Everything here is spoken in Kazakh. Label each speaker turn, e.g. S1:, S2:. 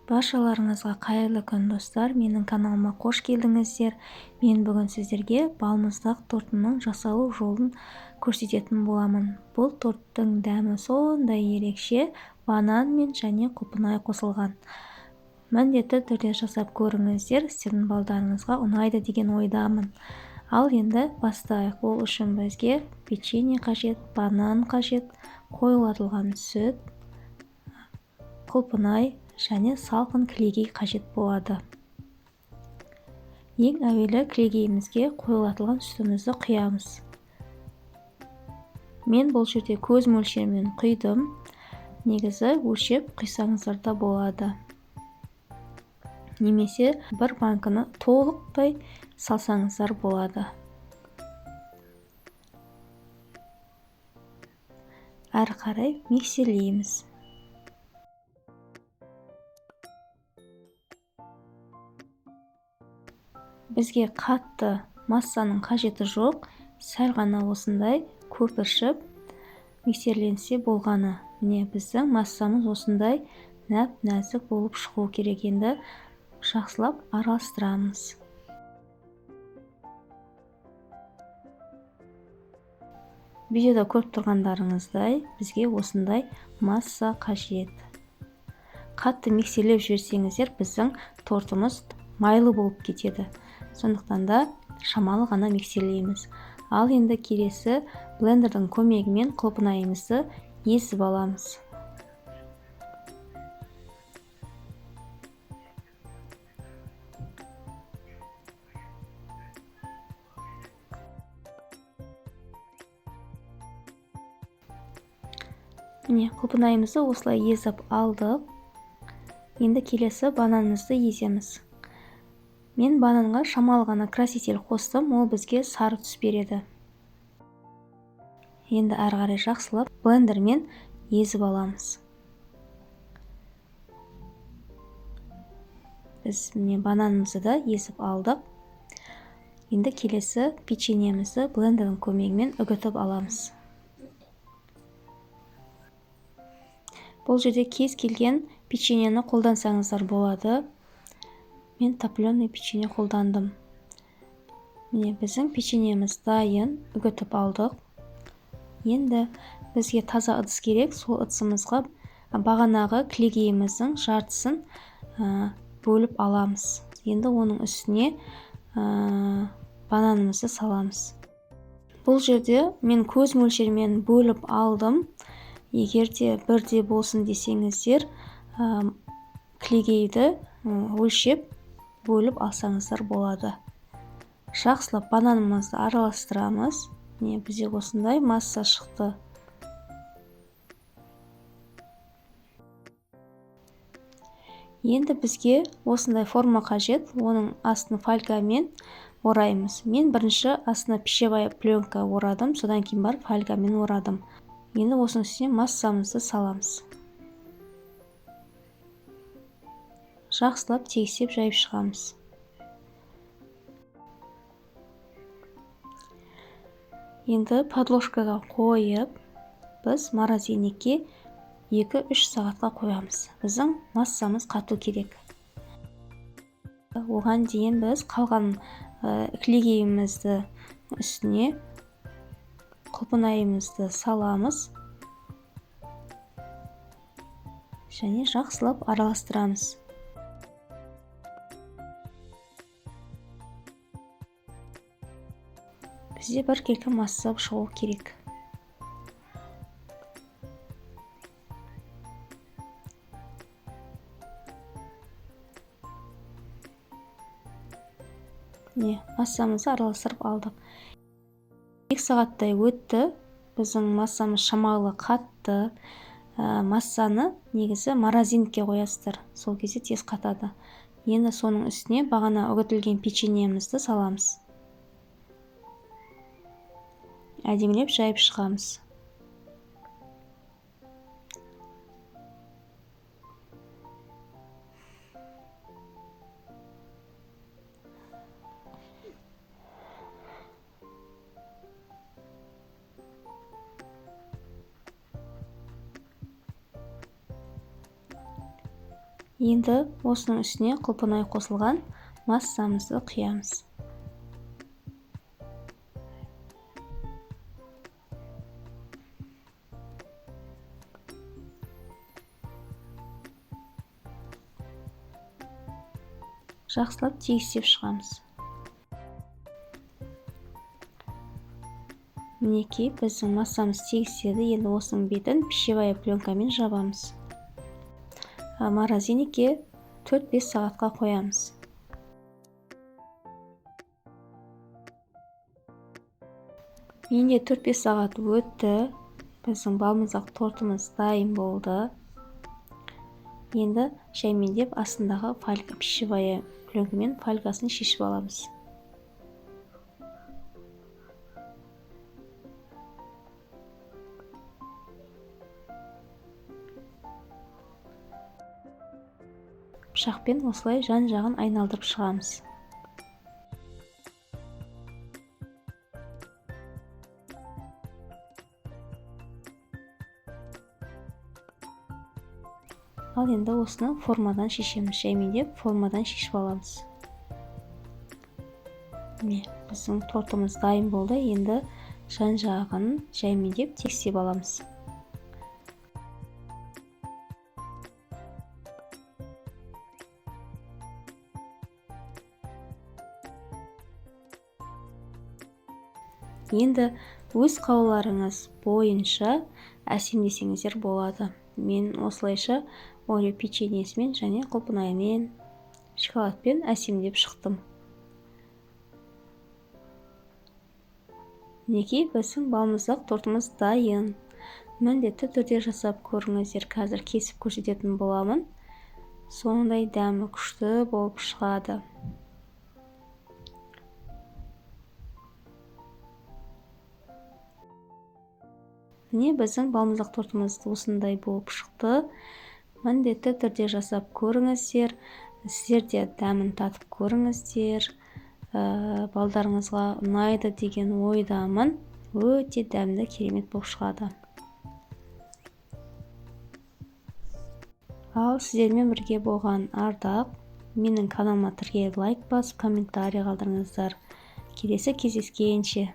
S1: Баршаларыңызға қайырлы күн достар, менің каналыма қош келдіңіздер. Мен бүгін сіздерге балмұздақ тортының жасалу жолын көрсететін боламын. Бұл торттың дәмі сондай ерекше, банан мен және құлпынай қосылған. Міндетті түрде жасап көріңіздер, сіздің балдарыңызға ұнайды деген ойдамын. Ал енді бастайық. Ол үшін бізге печенье қажет, банан қажет, қойылтылған сүт, құлпынай және салқын кілегей қажет болады. Ең әуелі кілегейімізге қойылтылған сүтімізді құямыз. Мен бұл жерде көз мөлшерімен құйдым. Негізі өлшеп құйсаңыздар да болады. Немесе бір банканы толықтай салсаңыздар болады. Әрі қарай миксерлейміз. Бізге қатты массаның қажеті жоқ, сәл ғана осындай көпіршіп миксерленсе болғаны. Міне біздің массамыз осындай нәп-нәзік болып шығу керек. Енді жақсылап араластырамыз. Видеода көріп тұрғандарыңыздай бізге осындай масса қажет. Қатты миксерлеп жіберсеңіздер, біздің тортымыз майлы болып кетеді. Сондықтан да шамалы ғана миксерлейміз. Ал енді келесі блендердің көмегімен құлпынайымызды езіп аламыз. Міне, құлпынайымызды осылай езіп алдық. Енді келесі бананымызды еземіз. Мен бананға шамалы ғана краситель қостым, ол бізге сары түс береді. Енді әрі қарай жақсылап блендермен езіп аламыз. Біз міне бананымызды да езіп алдық. Енді келесі печеньемізді блендердің көмегімен үгітіп аламыз. Бұл жерде кез келген печеньені қолдансаңыздар болады. Мен топленый печенье қолдандым. Міне біздің печеньеміз дайын, үгітіп алдық. Енді бізге таза ыдыс керек. Сол ыдысымызға бағанағы кілегейіміздің жартысын бөліп аламыз. Енді оның үстіне бананымызды саламыз. Бұл жерде мен көз мөлшерімен бөліп алдым. Егер де бірде болсын десеңіздер, кілегейді өлшеп бөліп алсаңыздар болады. Жақсылап бананымызды араластырамыз. Міне бізде осындай масса шықты. Енді бізге осындай форма қажет. Оның астын фольгамен ораймыз. Мен бірінші астына пищевая пленка орадым, содан кейін барып фольгамен орадым. Енді осының үстіне массамызды саламыз. Жақсылап тегістеп жайып шығамыз. Енді подложкаға қойып, біз морозильникке 2-3 сағатқа қоямыз. Біздің массамыз қату керек. Оған дейін біз қалған кілегейімізді үстіне құлпынайымызды саламыз және жақсылап араластырамыз. Бізде бір келкі масса шығу керек. Массамызды араластырып алдық. 2 сағаттай өтті. Біздің массамыз шамалы қатты. Массаны негізі морозильникке қоясыздар. Сол кезде тез қатады. Енді соның үстіне бағана үгітілген печеньемізді саламыз. Әдемілеп жайып шығамыз. Енді осының үстіне құлпынай қосылған массамызды құямыз. Жақсылап тегістеп шығамыз. Мінекей біздің массамыз тегістеді. Енді осының бетін пищевая пленкамен жабамыз. Морозилькеге 4-5 сағатқа қоямыз. Енді 4-5 сағат өтті. Біздің балмұздақ тортымыз дайын болды. Енді шәймендеп астындағы пищевая пленкамен фольгасын шешіп аламыз. Пышақпен осылай жан-жағын айналдырып шығамыз. Ал енді осыны формадан шешеміз. Шәймендеп формадан шешіп аламыз. Біздің тортымыз дайын болды. Енді жан-жағын шәймендеп тегістеп аламыз. Енді өз қалауларыңыз бойынша әсемдесеңіздер болады. Мен осылайша орео печеньесімен және құлпынаймен, шоколадпен әсемдеп шықтым. Мінекей біздің балмұздақ тортымыз дайын. Міндетті түрде жасап көріңіздер. Қазір кесіп көрсететін боламын. Сондай дәмі күшті болып шығады. Міне біздің балмұздақ тортымыз осындай болып шықты. Міндетті түрде жасап көріңіздер. Сіздер де дәмін татып көріңіздер. Балдарыңызға ұнайды деген ойдамын. Өте дәмді, керемет болып шығады. Ал сіздермен бірге болған ардақ. Менің каналыма тіркеліп лайк басып, комментарий қалдырыңыздар. Келесі кездескенше.